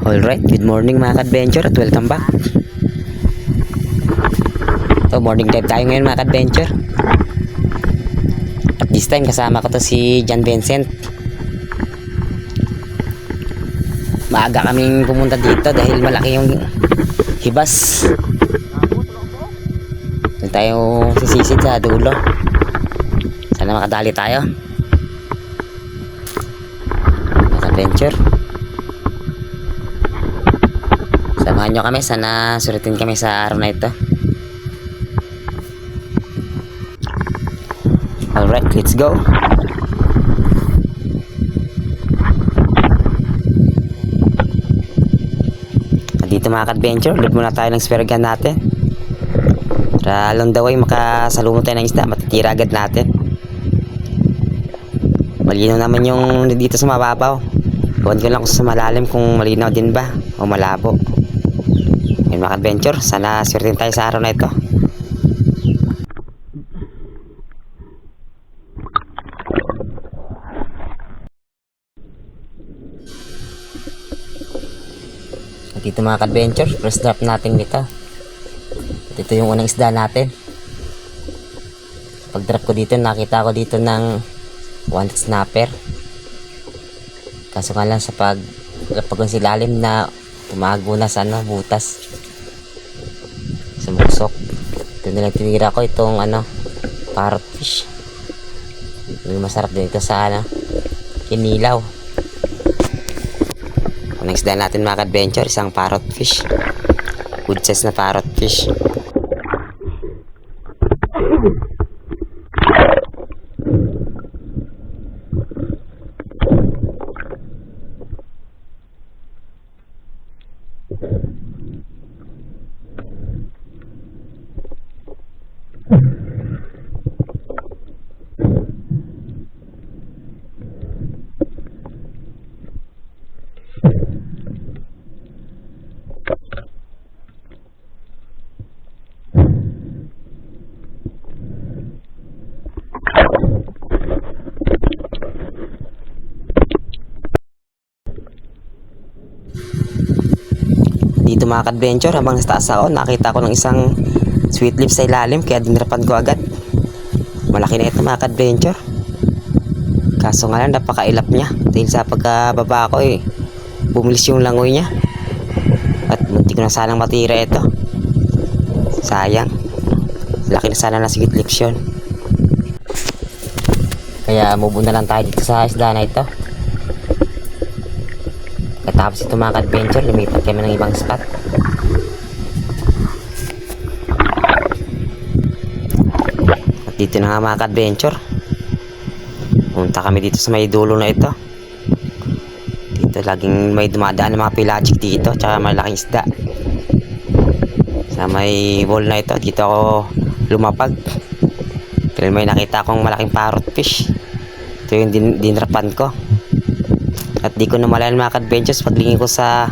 Alright, good morning mga ka-adventure at welcome back. So, morning dive tayo ngayon mga ka-adventure. At this time kasama ko to si John Vincent. Maaga kaming pumunta dito dahil malaki yung hibas. Doon tayo sisisid sa dulo. Sana makadali tayo mga ka-adventure. Samahan nyo kami, sana suritin kami sa araw na ito. Alright, let's go. Dito mga ka-adventure, load muna tayo ng spare gun natin. Para along the way makasalunod tayo ng isda, matitira agad natin. Malinaw naman yung dito sa mababaw. Buwan ko lang kung sa malalim kung malinaw din ba o malabo. Ayun mga adventure, sana swertin tayo sa araw na ito. At ito mga adventure, first drop natin dito. At ito yung unang isda natin. Pag drop ko dito, nakita ko dito ng one snapper. Kaso nga lang sa pag silalim na tumago na sa butas. Sumusok. Ito nilang tinira ko itong parrotfish. Yung masarap din ito sa kinilaw. Ang isda natin mga adventure, isang parrotfish. Good size na parrotfish. Dito mga ka-adventure, habang nasa taas ako, nakita ko ng isang sweet leaf sa ilalim, kaya dinrapan ko agad. Malaki na ito mga ka-adventure. Kaso nga lang, napakailap niya. Dahil sa pagkababa ko bumilis yung langoy niya. At munti ko na sanang matira ito. Sayang. Laki na sana na sweet leaves yun. Kaya move na lang tayo dito sa isda na ito. Tapos ito mga ka-adventure, lumipat kami ng ibang spot. At dito na nga mga ka-adventure, punta kami dito sa may dulo na ito. Dito laging may dumadaan ng mga pelagic dito, tsaka malaking isda. Sa may bowl na ito, dito ako lumapag. Dahil may nakita akong malaking parrotfish. Ito yung dinrapan ko. At di ko namalayan mga ka-adventures, paglingin ko sa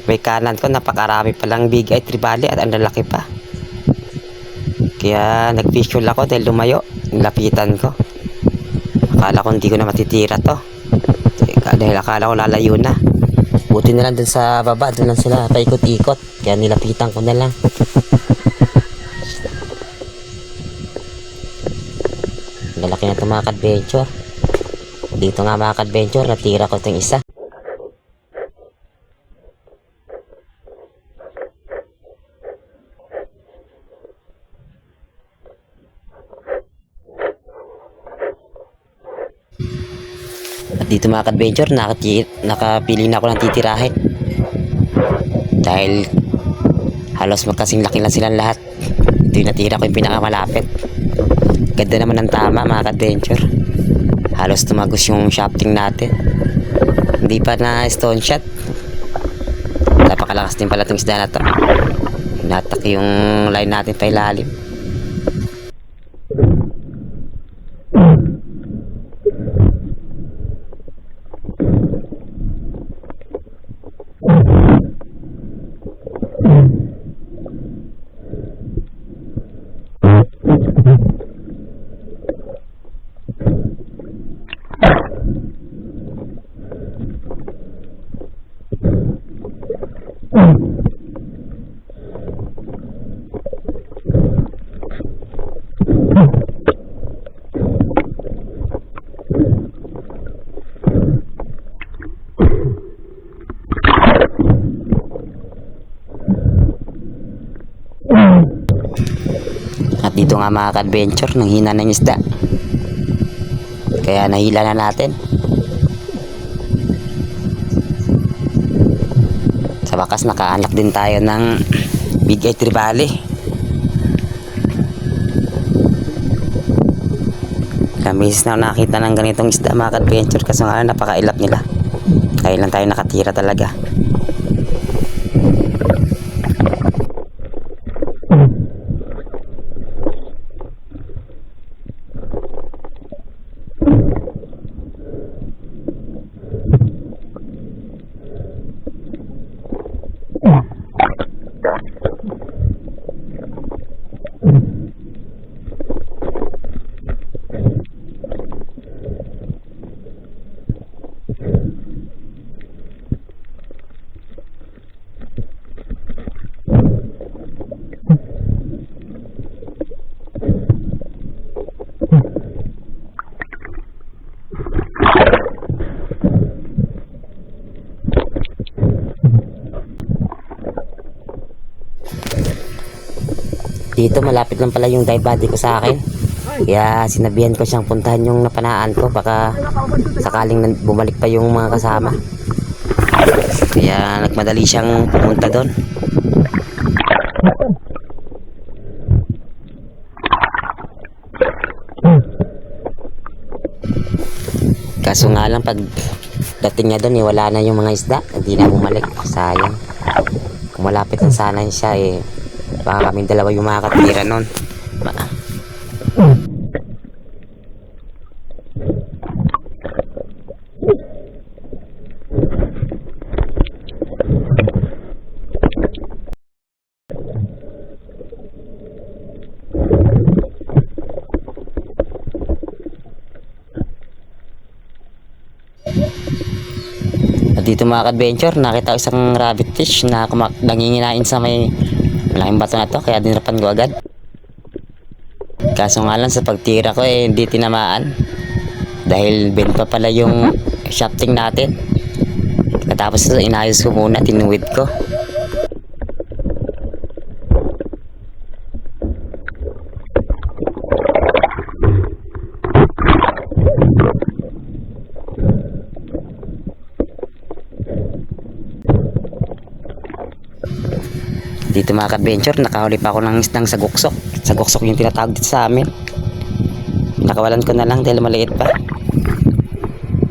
may kanan ko, napakarami palang big eye tribali at ang lalaki pa. Kaya nag-visual ako dahil lumayo, nilapitan ko. Akala ko hindi ko na matitira to. Dahil akala ko lalayo na. Buti na lang dun sa baba, dun lang sila paikot-ikot. Kaya nilapitan ko na lang. Lalaki na ito mga ka-adventure. Dito nga mga ka-adventure, natira ko itong isa. At dito mga ka-adventure, nakapili na ako ng titirahin. Dahil halos magkasing laki lang silang lahat. Ito yung natira ko yung pinakamalapit. Ganda naman ng tama mga ka-adventure. Halos tumagos yung shafting natin. Hindi pa na stone shot. Napakalakas din pala itong isda na to. Natak yung line natin pa ilalim. At dito nga mga ka-adventure, nanghina ng isda. Kaya nahila na natin. Sa wakas nakaanak din tayo ng Big Eye Trevally. Kamis na nakita ng ganitong isda mga ka-adventure, kasi nga napakailap nila. Kaya lang tayo nakatira talaga. Dito malapit lang pala yung dive body ko sa akin. Kaya sinabihan ko siyang puntahan yung napanaan ko, baka sakaling bumalik pa yung mga kasama. Kaya nagmadali siyang pumunta doon. Kaso nga lang pag dating niya doon wala na yung mga isda, hindi na bumalik. Sayang. Kung malapit lang sana siya baka kaming dalawa yung makakatira nun. At dito mga ka-adventure, nakita ko isang rabbit fish na nanginginain sa may malaking bato na to, kaya dinrapan ko agad. Kaso nga lang sa pagtira ko hindi tinamaan dahil bend pa pala yung shafting natin. Natapos ito, inayos ko muna, tinuwid ko. Dito mga ka-adventure, nakahuli pa ako ng isdang saguksok. Saguksok yung tinatawag dito sa amin. Pinakawalan ko na lang dahil maliit pa.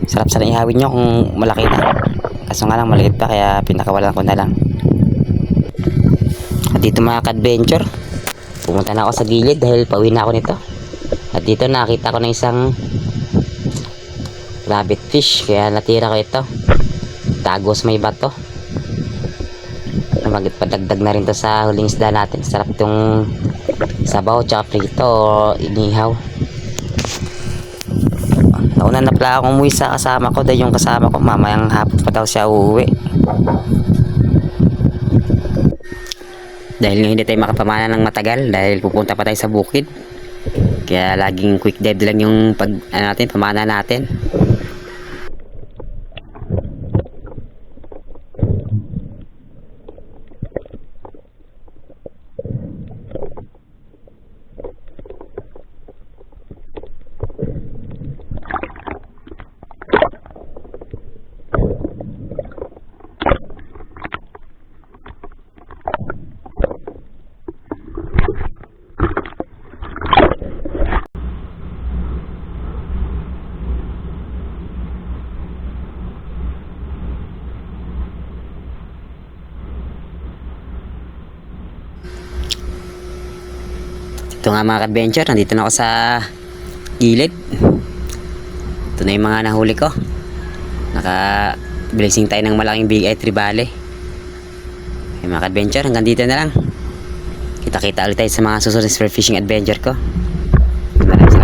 Sarap sana ihawin nyo kung malaki na. Kaso nga lang maliit pa, kaya pinakawalan ko na lang. At dito mga ka-adventure, pumunta na ako sa gilid dahil pauwi na ako nito. At dito nakita ko na isang rabbit fish, kaya natira ko ito. Tagos may bato. Magpadagdag na rin to sa huling isda natin. Sarap itong sabaw tsaka prito o inihaw. Nauna na pala akong umuwi sa kasama ko dahil yung kasama ko mamayang hapon pa daw siya uuwi. Dahil hindi tayo makapamana ng matagal dahil pupunta pa tayo sa bukid. Kaya laging quick dive lang yung pamana natin. Ito nga mga ka-adventure, nandito na ako sa gilid. Ito na yung mga nahuli ko. Naka-blessing tayo ng malaking Big Eye Trevally. Okay, mga ka-adventure, hanggang dito na lang. Kita-kita ulit tayo sa mga susunod spear fishing adventure ko. Maraming salamat.